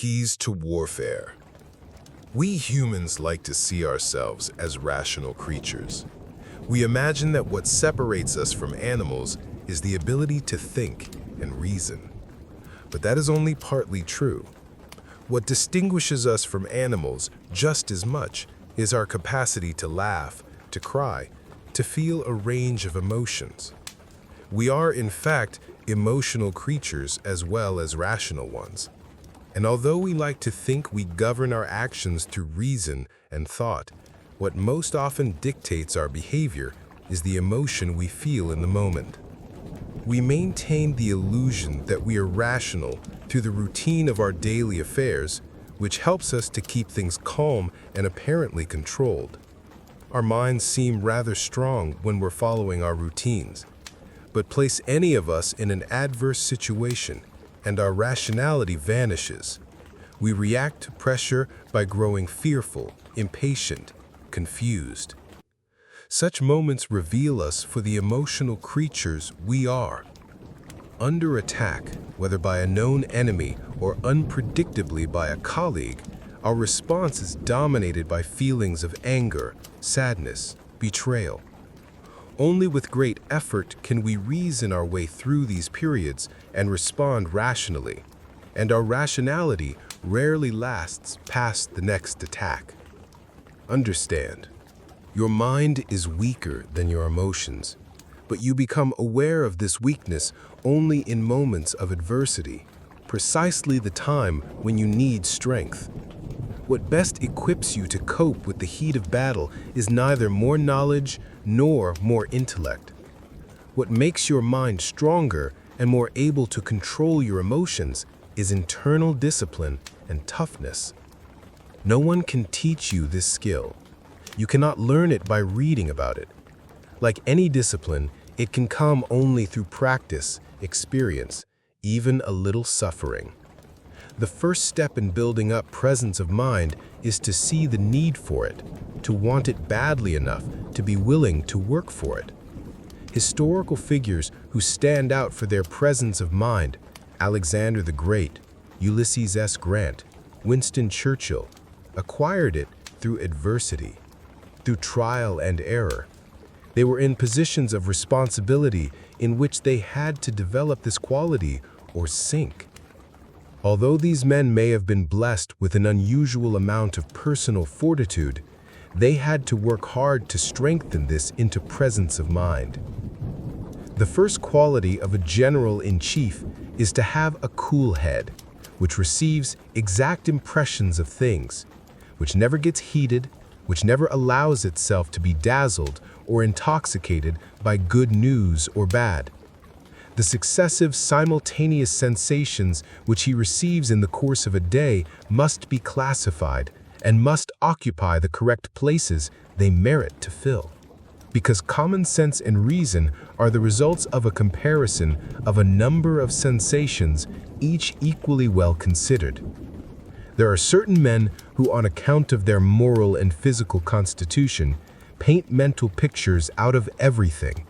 Keys to warfare. We humans like to see ourselves as rational creatures. We imagine that what separates us from animals is the ability to think and reason. But that is only partly true. What distinguishes us from animals just as much is our capacity to laugh, to cry, to feel a range of emotions. We are, in fact, emotional creatures as well as rational ones. And although we like to think we govern our actions through reason and thought, what most often dictates our behavior is the emotion we feel in the moment. We maintain the illusion that we are rational through the routine of our daily affairs, which helps us to keep things calm and apparently controlled. Our minds seem rather strong when we're following our routines, but place any of us in an adverse situation, and our rationality vanishes. We react to pressure by growing fearful, impatient, confused. Such moments reveal us for the emotional creatures we are. Under attack, whether by a known enemy or unpredictably by a colleague, our response is dominated by feelings of anger, sadness, betrayal. Only with great effort can we reason our way through these periods and respond rationally, and our rationality rarely lasts past the next attack. Understand, your mind is weaker than your emotions, but you become aware of this weakness only in moments of adversity, precisely the time when you need strength. What best equips you to cope with the heat of battle is neither more knowledge nor more intellect. What makes your mind stronger and more able to control your emotions is internal discipline and toughness. No one can teach you this skill. You cannot learn it by reading about it. Like any discipline, it can come only through practice, experience, even a little suffering. The first step in building up presence of mind is to see the need for it, to want it badly enough to be willing to work for it. Historical figures who stand out for their presence of mind, Alexander the Great, Ulysses S. Grant, Winston Churchill, acquired it through adversity, through trial and error. They were in positions of responsibility in which they had to develop this quality or sink. Although these men may have been blessed with an unusual amount of personal fortitude, they had to work hard to strengthen this into presence of mind. The first quality of a general-in-chief is to have a cool head, which receives exact impressions of things, which never gets heated, which never allows itself to be dazzled or intoxicated by good news or bad. The successive simultaneous sensations which he receives in the course of a day must be classified and must occupy the correct places they merit to fill. Because common sense and reason are the results of a comparison of a number of sensations, each equally well considered. There are certain men who, on account of their moral and physical constitution, paint mental pictures out of everything.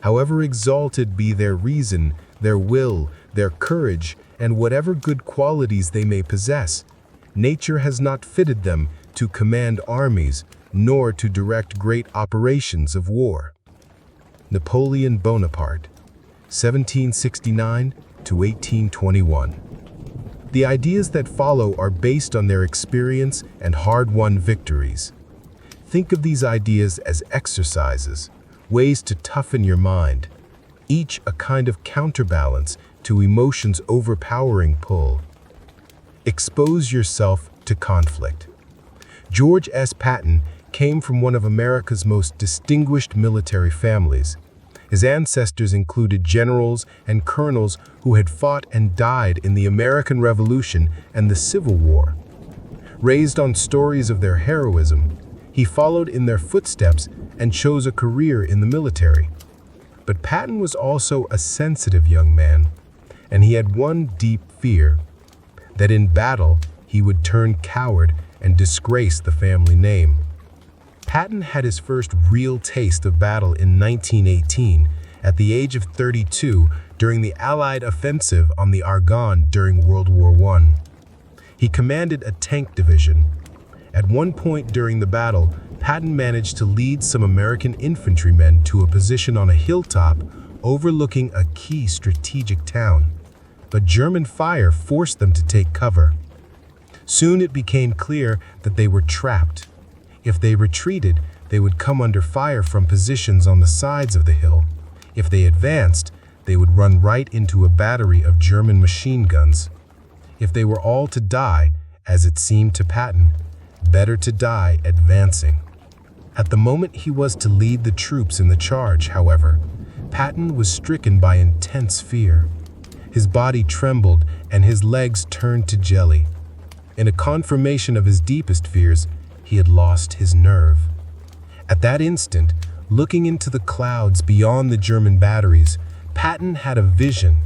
However exalted be their reason, their will, their courage, and whatever good qualities they may possess, nature has not fitted them to command armies, nor to direct great operations of war. Napoleon Bonaparte, 1769 to 1821. The ideas that follow are based on their experience and hard-won victories. Think of these ideas as exercises, ways to toughen your mind, each a kind of counterbalance to emotion's overpowering pull. Expose yourself to conflict. George S. Patton came from one of America's most distinguished military families. His ancestors included generals and colonels who had fought and died in the American Revolution and the Civil War. Raised on stories of their heroism, he followed in their footsteps and chose a career in the military. But Patton was also a sensitive young man, and he had one deep fear, that in battle he would turn coward and disgrace the family name. Patton had his first real taste of battle in 1918 at the age of 32 during the Allied offensive on the Argonne during World War I. He commanded a tank division. At one point during the battle, Patton managed to lead some American infantrymen to a position on a hilltop overlooking a key strategic town. But German fire forced them to take cover. Soon it became clear that they were trapped. If they retreated, they would come under fire from positions on the sides of the hill. If they advanced, they would run right into a battery of German machine guns. If they were all to die, as it seemed to Patton, better to die advancing. At the moment he was to lead the troops in the charge, however, Patton was stricken by intense fear. His body trembled and his legs turned to jelly. In a confirmation of his deepest fears, he had lost his nerve. At that instant, looking into the clouds beyond the German batteries, Patton had a vision.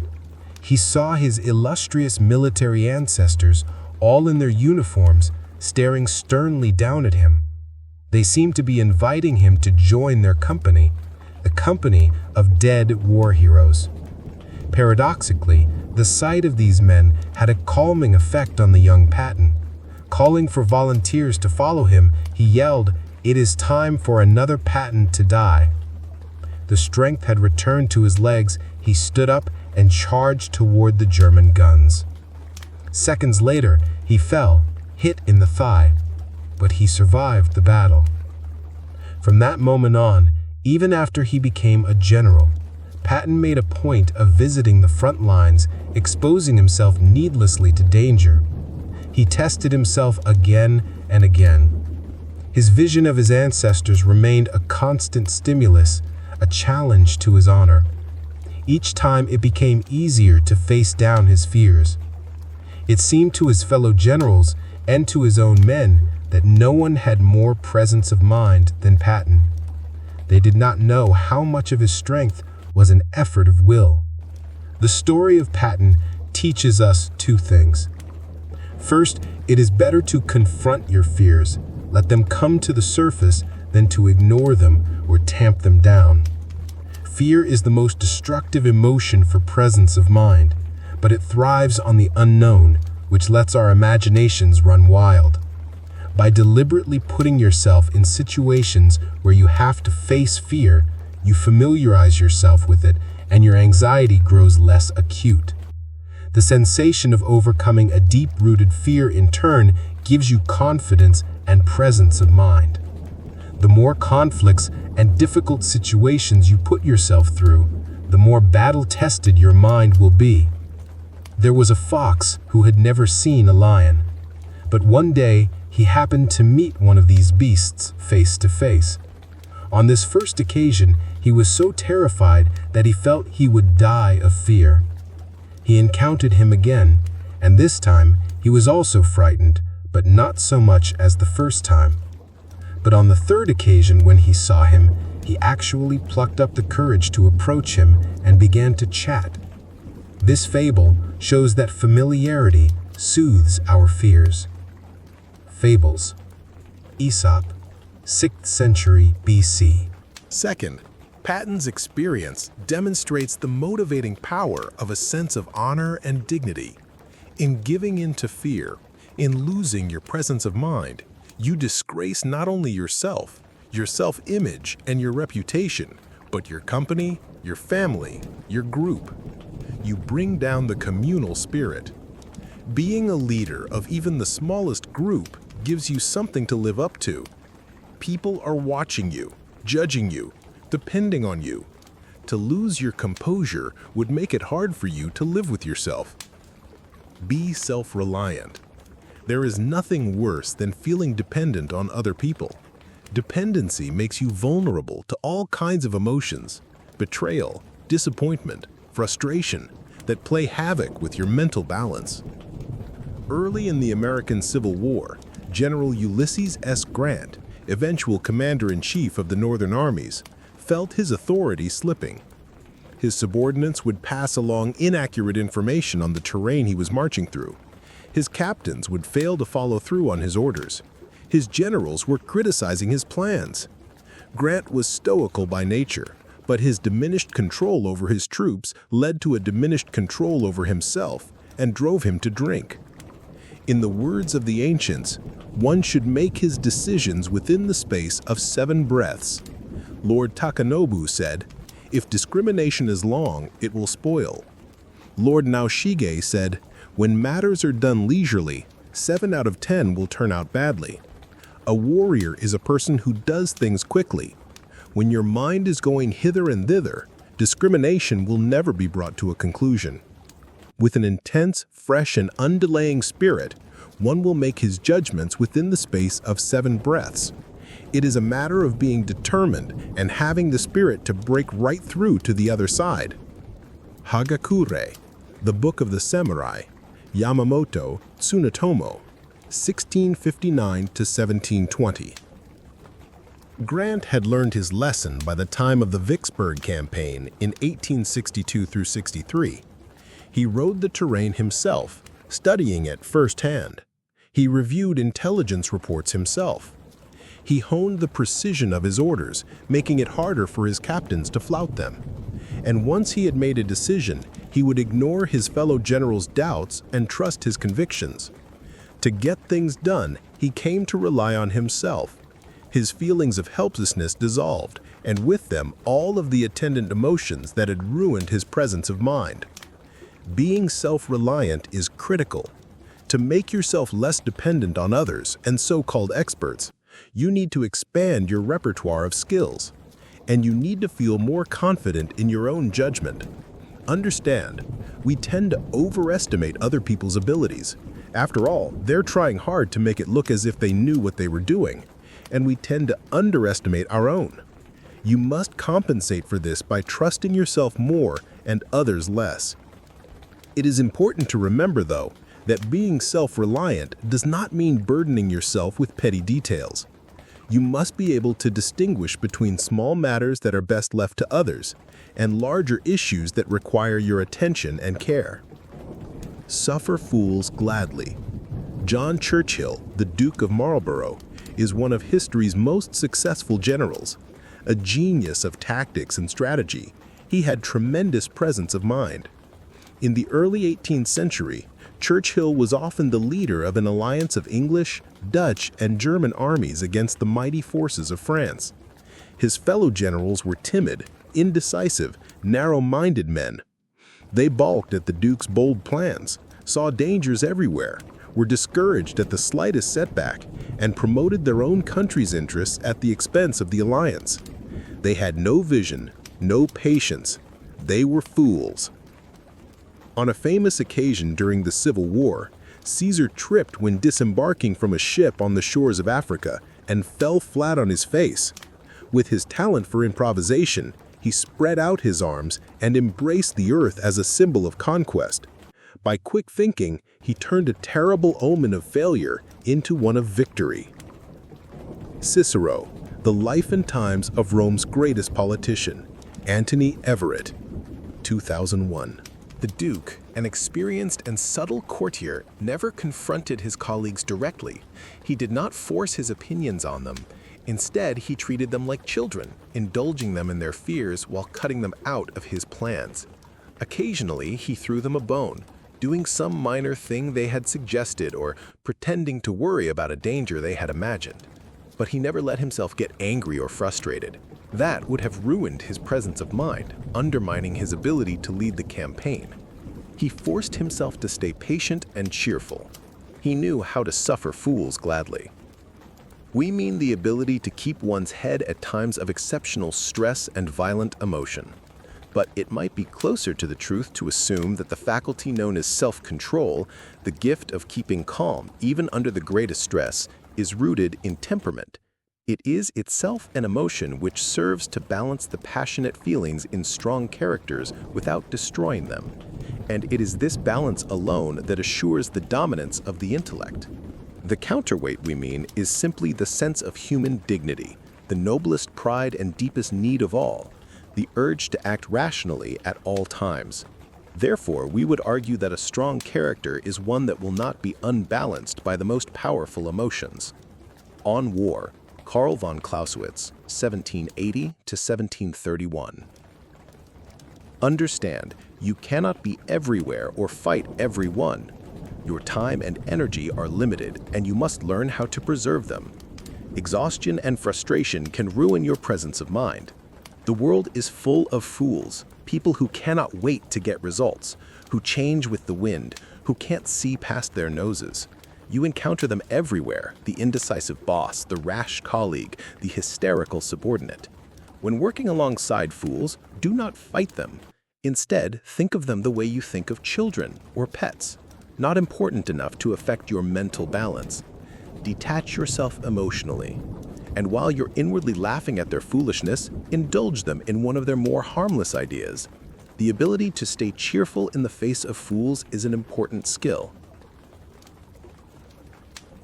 He saw his illustrious military ancestors, all in their uniforms, staring sternly down at him. They seemed to be inviting him to join their company, the company of dead war heroes. Paradoxically, the sight of these men had a calming effect on the young Patton. Calling for volunteers to follow him, he yelled, "It is time for another Patton to die." The strength had returned to his legs. He stood up and charged toward the German guns. Seconds later, he fell, hit in the thigh, but he survived the battle. From that moment on, even after he became a general, Patton made a point of visiting the front lines, exposing himself needlessly to danger. He tested himself again and again. His vision of his ancestors remained a constant stimulus, a challenge to his honor. Each time it became easier to face down his fears. It seemed to his fellow generals and to his own men that no one had more presence of mind than Patton. They did not know how much of his strength was an effort of will. The story of Patton teaches us two things. First, it is better to confront your fears, let them come to the surface, than to ignore them or tamp them down. Fear is the most destructive emotion for presence of mind, but it thrives on the unknown, which lets our imaginations run wild. By deliberately putting yourself in situations where you have to face fear, you familiarize yourself with it and your anxiety grows less acute. The sensation of overcoming a deep-rooted fear in turn gives you confidence and presence of mind. The more conflicts and difficult situations you put yourself through, the more battle-tested your mind will be. There was a fox who had never seen a lion, but one day he happened to meet one of these beasts face to face. On this first occasion, he was so terrified that he felt he would die of fear. He encountered him again, and this time he was also frightened, but not so much as the first time. But on the third occasion when he saw him, he actually plucked up the courage to approach him and began to chat. This fable shows that familiarity soothes our fears. Fables. Aesop, 6th century BC. Second, Patton's experience demonstrates the motivating power of a sense of honor and dignity. In giving in to fear, in losing your presence of mind, you disgrace not only yourself, your self-image and your reputation, but your company, your family, your group. You bring down the communal spirit. Being a leader of even the smallest group gives you something to live up to. People are watching you, judging you, depending on you. To lose your composure would make it hard for you to live with yourself. Be self-reliant. There is nothing worse than feeling dependent on other people. Dependency makes you vulnerable to all kinds of emotions, betrayal, disappointment, frustration, that play havoc with your mental balance. Early in the American Civil War, General Ulysses S. Grant, eventual commander-in-chief of the Northern armies, felt his authority slipping. His subordinates would pass along inaccurate information on the terrain he was marching through. His captains would fail to follow through on his orders. His generals were criticizing his plans. Grant was stoical by nature, but his diminished control over his troops led to a diminished control over himself and drove him to drink. In the words of the ancients, one should make his decisions within the space of 7 breaths. Lord Takanobu said, "If discrimination is long, it will spoil." Lord Naoshige said, "When matters are done leisurely, 7 out of 10 will turn out badly." A warrior is a person who does things quickly. When your mind is going hither and thither, discrimination will never be brought to a conclusion. With an intense, fresh, and undelaying spirit, one will make his judgments within the space of 7 breaths. It is a matter of being determined and having the spirit to break right through to the other side. Hagakure, the Book of the Samurai, Yamamoto Tsunetomo, 1659 to 1720. Grant had learned his lesson by the time of the Vicksburg campaign in 1862 through 63. He rode the terrain himself, studying it firsthand. He reviewed intelligence reports himself. He honed the precision of his orders, making it harder for his captains to flout them. And once he had made a decision, he would ignore his fellow generals' doubts and trust his convictions. To get things done, he came to rely on himself. His feelings of helplessness dissolved, and with them all of the attendant emotions that had ruined his presence of mind. Being self-reliant is critical. To make yourself less dependent on others and so-called experts, you need to expand your repertoire of skills, and you need to feel more confident in your own judgment. Understand, we tend to overestimate other people's abilities. After all, they're trying hard to make it look as if they knew what they were doing, and we tend to underestimate our own. You must compensate for this by trusting yourself more and others less. It is important to remember, though, that being self-reliant does not mean burdening yourself with petty details. You must be able to distinguish between small matters that are best left to others and larger issues that require your attention and care. Suffer fools gladly. John Churchill, the Duke of Marlborough, is one of history's most successful generals. A genius of tactics and strategy, he had tremendous presence of mind. In the early 18th century, Churchill was often the leader of an alliance of English, Dutch, and German armies against the mighty forces of France. His fellow generals were timid, indecisive, narrow-minded men. They balked at the Duke's bold plans, saw dangers everywhere, were discouraged at the slightest setback, and promoted their own country's interests at the expense of the alliance. They had no vision, no patience. They were fools. On a famous occasion during the Civil War, Caesar tripped when disembarking from a ship on the shores of Africa and fell flat on his face. With his talent for improvisation, he spread out his arms and embraced the earth as a symbol of conquest. By quick thinking, he turned a terrible omen of failure into one of victory. Cicero, the life and times of Rome's greatest politician, Antony Everett, 2001. The Duke, an experienced and subtle courtier, never confronted his colleagues directly. He did not force his opinions on them. Instead, he treated them like children, indulging them in their fears while cutting them out of his plans. Occasionally, he threw them a bone, doing some minor thing they had suggested or pretending to worry about a danger they had imagined. But he never let himself get angry or frustrated. That would have ruined his presence of mind, undermining his ability to lead the campaign. He forced himself to stay patient and cheerful. He knew how to suffer fools gladly. We mean the ability to keep one's head at times of exceptional stress and violent emotion. But it might be closer to the truth to assume that the faculty known as self-control, the gift of keeping calm even under the greatest stress, is rooted in temperament. It is itself an emotion which serves to balance the passionate feelings in strong characters without destroying them. And it is this balance alone that assures the dominance of the intellect. The counterweight, we mean, is simply the sense of human dignity, the noblest pride and deepest need of all, the urge to act rationally at all times. Therefore, we would argue that a strong character is one that will not be unbalanced by the most powerful emotions. On War, Karl von Clausewitz, 1780 to 1731. Understand, you cannot be everywhere or fight everyone. Your time and energy are limited, and you must learn how to preserve them. Exhaustion and frustration can ruin your presence of mind. The world is full of fools, people who cannot wait to get results, who change with the wind, who can't see past their noses. You encounter them everywhere: the indecisive boss, the rash colleague, the hysterical subordinate. When working alongside fools, do not fight them. Instead, think of them the way you think of children or pets, not important enough to affect your mental balance. Detach yourself emotionally, and while you're inwardly laughing at their foolishness, indulge them in one of their more harmless ideas. The ability to stay cheerful in the face of fools is an important skill.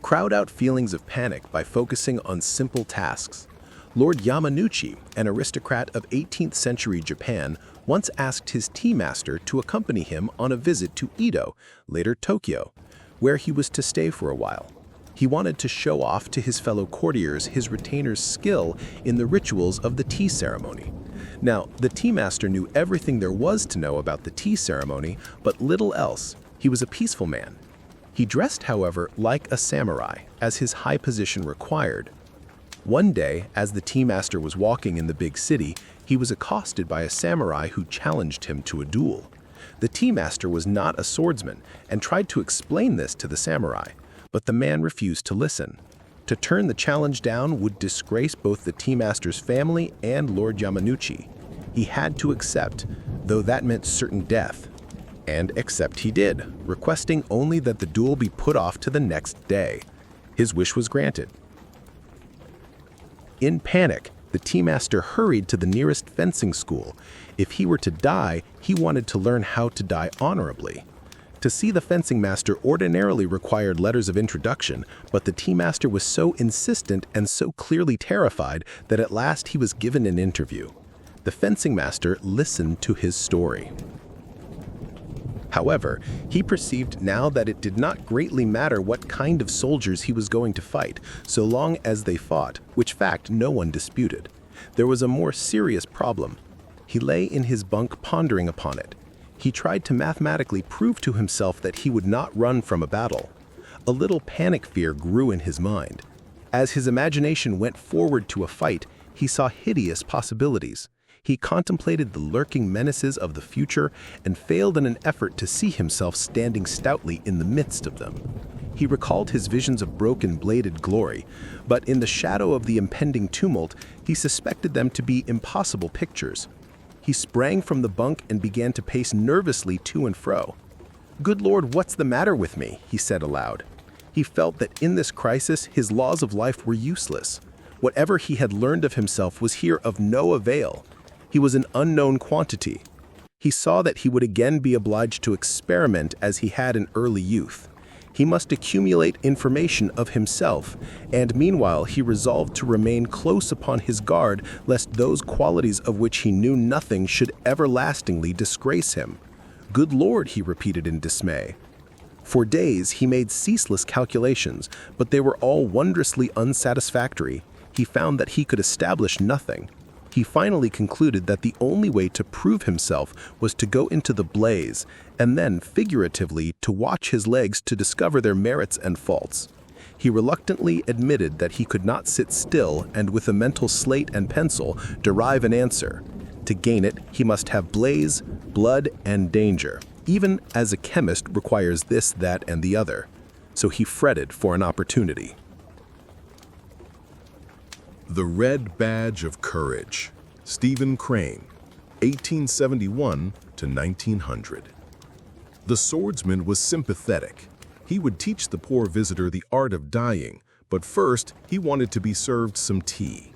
Crowd out feelings of panic by focusing on simple tasks. Lord Yamanouchi, an aristocrat of 18th century Japan, once asked his tea master to accompany him on a visit to Edo, later Tokyo, where he was to stay for a while. He wanted to show off to his fellow courtiers his retainer's skill in the rituals of the tea ceremony. Now, the tea master knew everything there was to know about the tea ceremony, but little else. He was a peaceful man. He dressed, however, like a samurai, as his high position required. One day, as the tea master was walking in the big city, he was accosted by a samurai who challenged him to a duel. The tea master was not a swordsman and tried to explain this to the samurai, but the man refused to listen. To turn the challenge down would disgrace both the tea master's family and Lord Yamanouchi. He had to accept, though that meant certain death. And accept he did, requesting only that the duel be put off to the next day. His wish was granted. In panic, the tea master hurried to the nearest fencing school. If he were to die, he wanted to learn how to die honorably. To see the fencing master ordinarily required letters of introduction, but the tea master was so insistent and so clearly terrified that at last he was given an interview. The fencing master listened to his story. However, he perceived now that it did not greatly matter what kind of soldiers he was going to fight, so long as they fought, which fact no one disputed. There was a more serious problem. He lay in his bunk pondering upon it. He tried to mathematically prove to himself that he would not run from a battle. A little panic fear grew in his mind. As his imagination went forward to a fight, he saw hideous possibilities. He contemplated the lurking menaces of the future and failed in an effort to see himself standing stoutly in the midst of them. He recalled his visions of broken-bladed glory, but in the shadow of the impending tumult, he suspected them to be impossible pictures. He sprang from the bunk and began to pace nervously to and fro. "Good Lord, what's the matter with me?" he said aloud. He felt that in this crisis his laws of life were useless. Whatever he had learned of himself was here of no avail. He was an unknown quantity. He saw that he would again be obliged to experiment as he had in early youth. He must accumulate information of himself, and meanwhile he resolved to remain close upon his guard lest those qualities of which he knew nothing should everlastingly disgrace him. "Good Lord," he repeated in dismay. For days he made ceaseless calculations, but they were all wondrously unsatisfactory. He found that he could establish nothing. He finally concluded that the only way to prove himself was to go into the blaze, and then, figuratively, to watch his legs to discover their merits and faults. He reluctantly admitted that he could not sit still and with a mental slate and pencil derive an answer. To gain it, he must have blaze, blood, and danger, even as a chemist requires this, that, and the other. So he fretted for an opportunity. The Red Badge of Courage, Stephen Crane, 1871 to 1900. The swordsman was sympathetic. He would teach the poor visitor the art of dying, but first he wanted to be served some tea.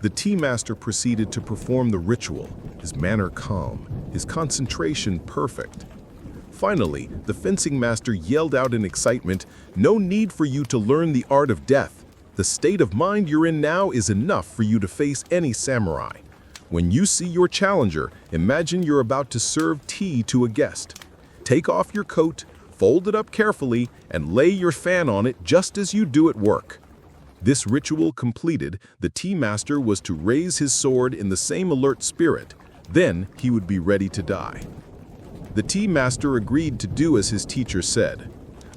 The tea master proceeded to perform the ritual, his manner calm, his concentration perfect. Finally, the fencing master yelled out in excitement, "No need for you to learn the art of death. The state of mind you're in now is enough for you to face any samurai. When you see your challenger, imagine you're about to serve tea to a guest. Take off your coat, fold it up carefully, and lay your fan on it just as you do at work." This ritual completed, the tea master was to raise his sword in the same alert spirit. Then he would be ready to die. The tea master agreed to do as his teacher said.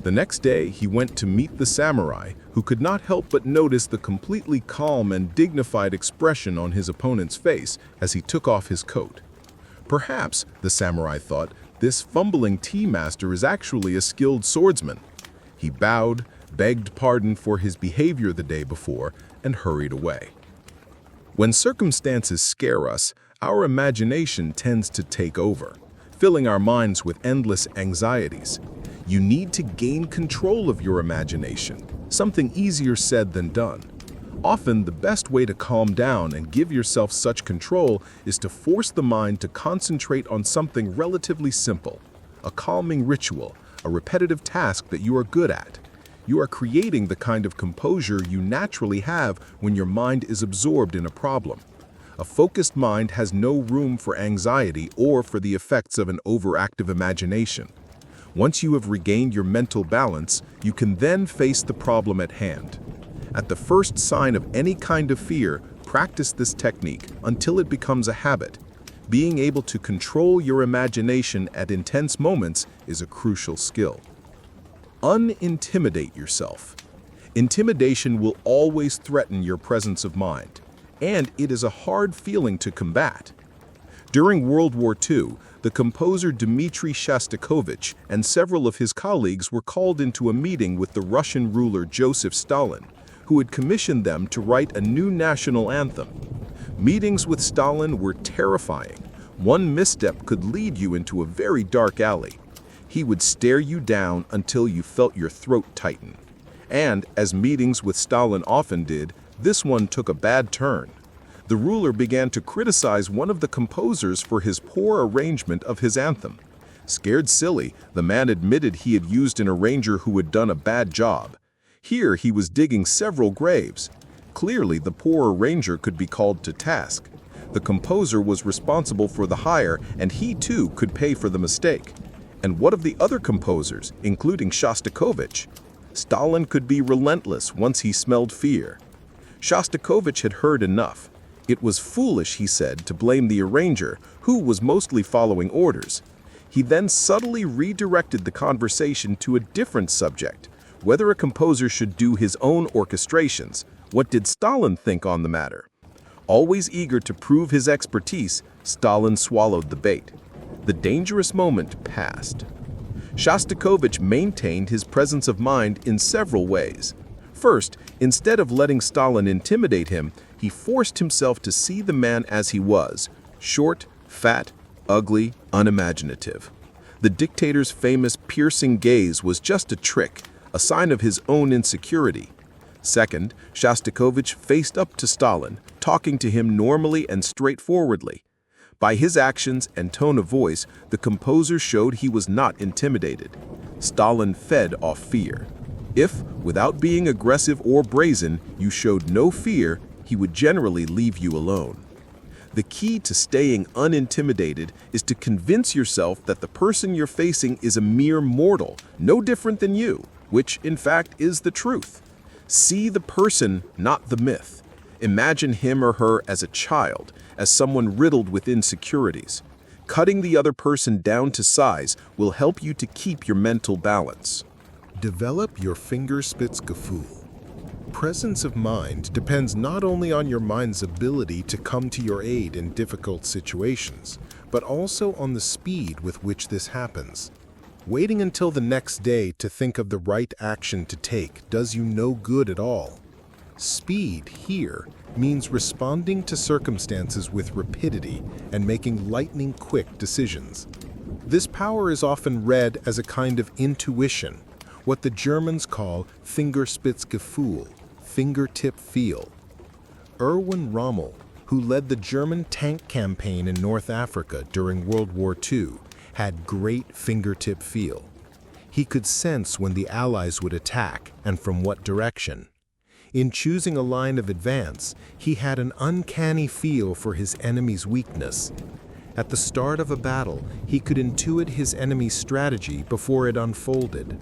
The next day, he went to meet the samurai, who could not help but notice the completely calm and dignified expression on his opponent's face as he took off his coat. Perhaps, the samurai thought, this fumbling tea master is actually a skilled swordsman. He bowed, begged pardon for his behavior the day before, and hurried away. When circumstances scare us, our imagination tends to take over, filling our minds with endless anxieties. You need to gain control of your imagination, something easier said than done. Often, the best way to calm down and give yourself such control is to force the mind to concentrate on something relatively simple, a calming ritual, a repetitive task that you are good at. You are creating the kind of composure you naturally have when your mind is absorbed in a problem. A focused mind has no room for anxiety or for the effects of an overactive imagination. Once you have regained your mental balance, you can then face the problem at hand. At the first sign of any kind of fear, practice this technique until it becomes a habit. Being able to control your imagination at intense moments is a crucial skill. Unintimidate yourself. Intimidation will always threaten your presence of mind, and it is a hard feeling to combat. During World War II, the composer Dmitri Shostakovich and several of his colleagues were called into a meeting with the Russian ruler Joseph Stalin, who had commissioned them to write a new national anthem. Meetings with Stalin were terrifying. One misstep could lead you into a very dark alley. He would stare you down until you felt your throat tighten. And, as meetings with Stalin often did, this one took a bad turn. The ruler began to criticize one of the composers for his poor arrangement of his anthem. Scared silly, the man admitted he had used an arranger who had done a bad job. Here he was digging several graves. Clearly, the poor arranger could be called to task. The composer was responsible for the hire, and he too could pay for the mistake. And what of the other composers, including Shostakovich? Stalin could be relentless once he smelled fear. Shostakovich had heard enough. It was foolish, he said, to blame the arranger, who was mostly following orders. He then subtly redirected the conversation to a different subject, whether a composer should do his own orchestrations. What did Stalin think on the matter? Always eager to prove his expertise, Stalin swallowed the bait. The dangerous moment passed. Shostakovich maintained his presence of mind in several ways. First, instead of letting Stalin intimidate him, he forced himself to see the man as he was, short, fat, ugly, unimaginative. The dictator's famous piercing gaze was just a trick, a sign of his own insecurity. Second, Shostakovich faced up to Stalin, talking to him normally and straightforwardly. By his actions and tone of voice, the composer showed he was not intimidated. Stalin fed off fear. If, without being aggressive or brazen, you showed no fear, he would generally leave you alone. The key to staying unintimidated is to convince yourself that the person you're facing is a mere mortal, no different than you, which, in fact, is the truth. See the person, not the myth. Imagine him or her as a child, as someone riddled with insecurities. Cutting the other person down to size will help you to keep your mental balance. Develop your Fingerspitzgefühl. Presence of mind depends not only on your mind's ability to come to your aid in difficult situations, but also on the speed with which this happens. Waiting until the next day to think of the right action to take does you no good at all. Speed here means responding to circumstances with rapidity and making lightning-quick decisions. This power is often read as a kind of intuition, what the Germans call Fingerspitzgefühl, fingertip feel. Erwin Rommel, who led the German tank campaign in North Africa during World War II, had great fingertip feel. He could sense when the Allies would attack and from what direction. In choosing a line of advance, he had an uncanny feel for his enemy's weakness. At the start of a battle, he could intuit his enemy's strategy before it unfolded.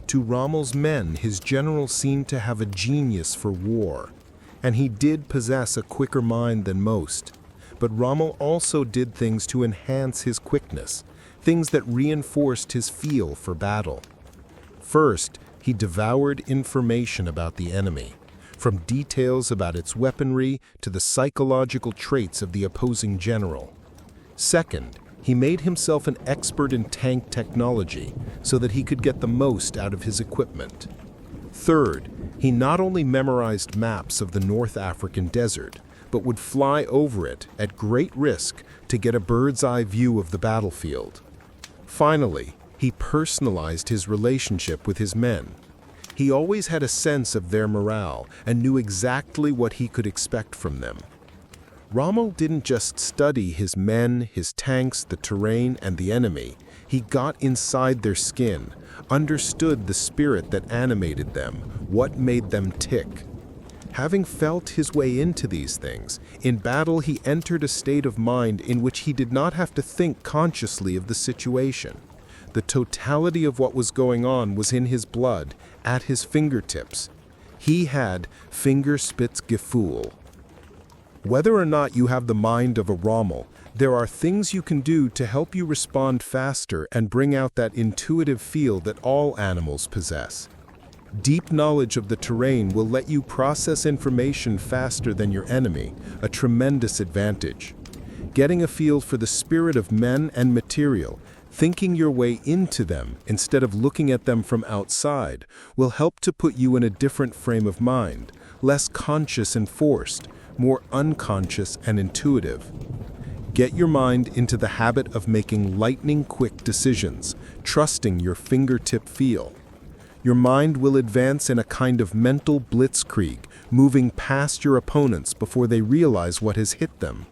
To Rommel's men, his general seemed to have a genius for war, and he did possess a quicker mind than most. But Rommel also did things to enhance his quickness, things that reinforced his feel for battle. First, he devoured information about the enemy, from details about its weaponry to the psychological traits of the opposing general. Second, he made himself an expert in tank technology so that he could get the most out of his equipment. Third, he not only memorized maps of the North African desert, but would fly over it at great risk to get a bird's-eye view of the battlefield. Finally, he personalized his relationship with his men. He always had a sense of their morale and knew exactly what he could expect from them. Rommel didn't just study his men, his tanks, the terrain, and the enemy. He got inside their skin, understood the spirit that animated them, what made them tick. Having felt his way into these things, in battle he entered a state of mind in which he did not have to think consciously of the situation. The totality of what was going on was in his blood, at his fingertips. He had Fingerspitzgefühl. Whether or not you have the mind of a Rommel, there are things you can do to help you respond faster and bring out that intuitive feel that all animals possess. Deep knowledge of the terrain will let you process information faster than your enemy, a tremendous advantage. Getting a feel for the spirit of men and material, thinking your way into them instead of looking at them from outside, will help to put you in a different frame of mind, less conscious and forced, more unconscious and intuitive. Get your mind into the habit of making lightning-quick decisions, trusting your fingertip feel. Your mind will advance in a kind of mental blitzkrieg, moving past your opponents before they realize what has hit them.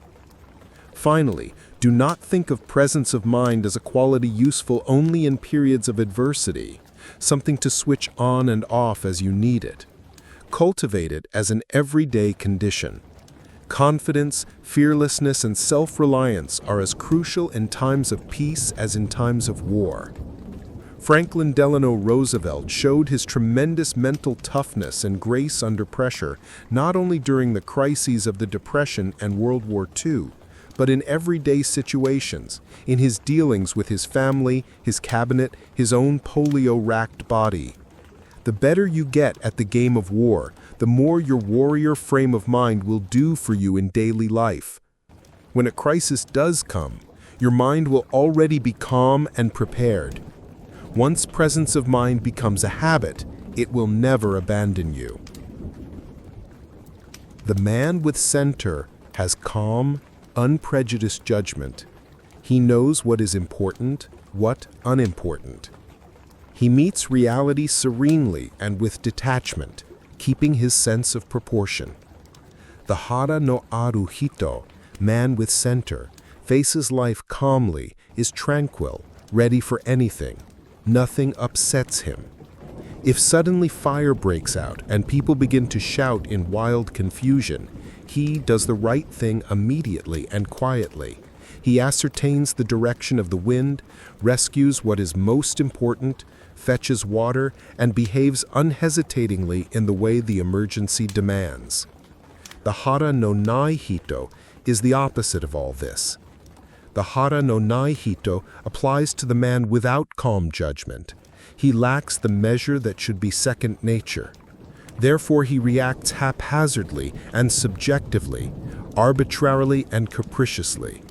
Finally, do not think of presence of mind as a quality useful only in periods of adversity, something to switch on and off as you need it. Cultivate it as an everyday condition. Confidence, fearlessness, and self-reliance are as crucial in times of peace as in times of war. Franklin Delano Roosevelt showed his tremendous mental toughness and grace under pressure, not only during the crises of the Depression and World War II, but in everyday situations, in his dealings with his family, his cabinet, his own polio-racked body. The better you get at the game of war, the more your warrior frame of mind will do for you in daily life. When a crisis does come, your mind will already be calm and prepared. Once presence of mind becomes a habit, it will never abandon you. The man with center has calm, unprejudiced judgment. He knows what is important, what unimportant. He meets reality serenely and with detachment, keeping his sense of proportion. The hara no aru hito, man with center, faces life calmly, is tranquil, ready for anything. Nothing upsets him. If suddenly fire breaks out and people begin to shout in wild confusion, he does the right thing immediately and quietly. He ascertains the direction of the wind, rescues what is most important, fetches water, and behaves unhesitatingly in the way the emergency demands. The hara no nai hito is the opposite of all this. The hara no nai hito applies to the man without calm judgment. He lacks the measure that should be second nature. Therefore, he reacts haphazardly and subjectively, arbitrarily and capriciously.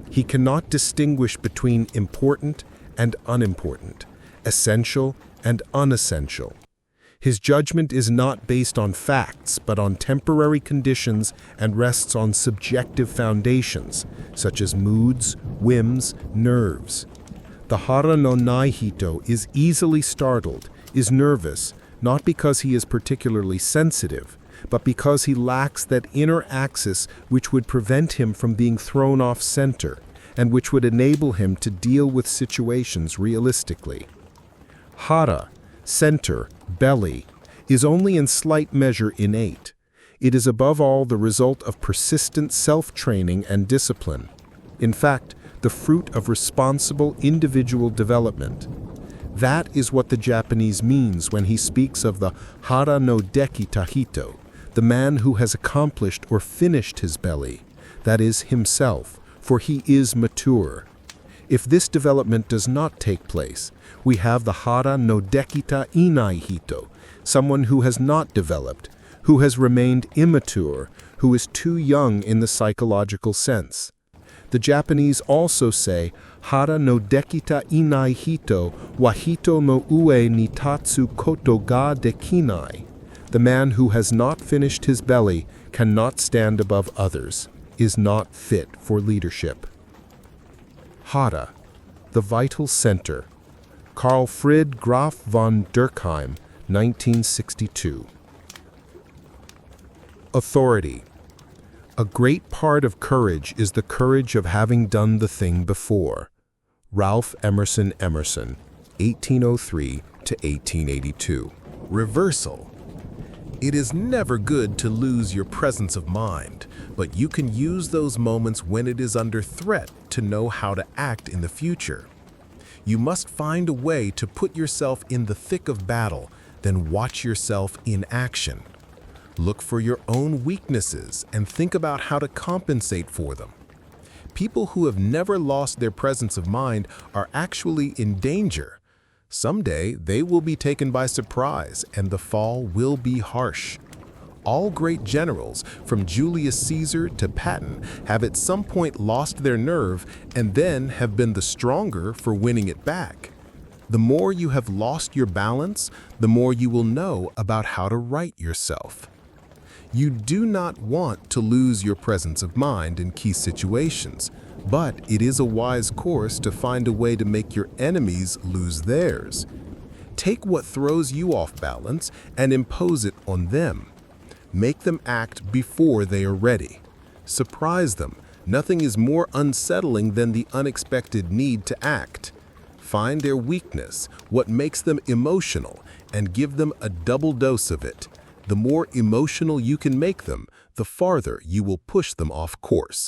He cannot distinguish between important and unimportant, essential and unessential. His judgment is not based on facts, but on temporary conditions and rests on subjective foundations, such as moods, whims, nerves. The hara no nai hito is easily startled, is nervous, not because he is particularly sensitive, but because he lacks that inner axis which would prevent him from being thrown off center, and which would enable him to deal with situations realistically. Hara, center, belly, is only in slight measure innate. It is above all the result of persistent self-training and discipline. In fact, the fruit of responsible individual development. That is what the Japanese means when he speaks of the hara no deki tahito, the man who has accomplished or finished his belly, that is, himself, for he is mature. If this development does not take place, we have the hara no dekita inai hito, someone who has not developed, who has remained immature, who is too young in the psychological sense. The Japanese also say, hara no dekita inai hito wa hito no ue ni tatsu koto ga dekinai. The man who has not finished his belly, cannot stand above others, is not fit for leadership. Hara, the vital center. Carl Fried Graf von Durkheim, 1962. Authority. A great part of courage is the courage of having done the thing before. Ralph Emerson Emerson, 1803 to 1882. Reversal. It is never good to lose your presence of mind, but you can use those moments when it is under threat to know how to act in the future. You must find a way to put yourself in the thick of battle, then watch yourself in action. Look for your own weaknesses and think about how to compensate for them. People who have never lost their presence of mind are actually in danger. Someday they will be taken by surprise and the fall will be harsh. All great generals, from Julius Caesar to Patton, have at some point lost their nerve and then have been the stronger for winning it back. The more you have lost your balance, the more you will know about how to right yourself. You do not want to lose your presence of mind in key situations, but it is a wise course to find a way to make your enemies lose theirs. Take what throws you off balance and impose it on them. Make them act before they are ready. Surprise them. Nothing is more unsettling than the unexpected need to act. Find their weakness, what makes them emotional, and give them a double dose of it. The more emotional you can make them, the farther you will push them off course.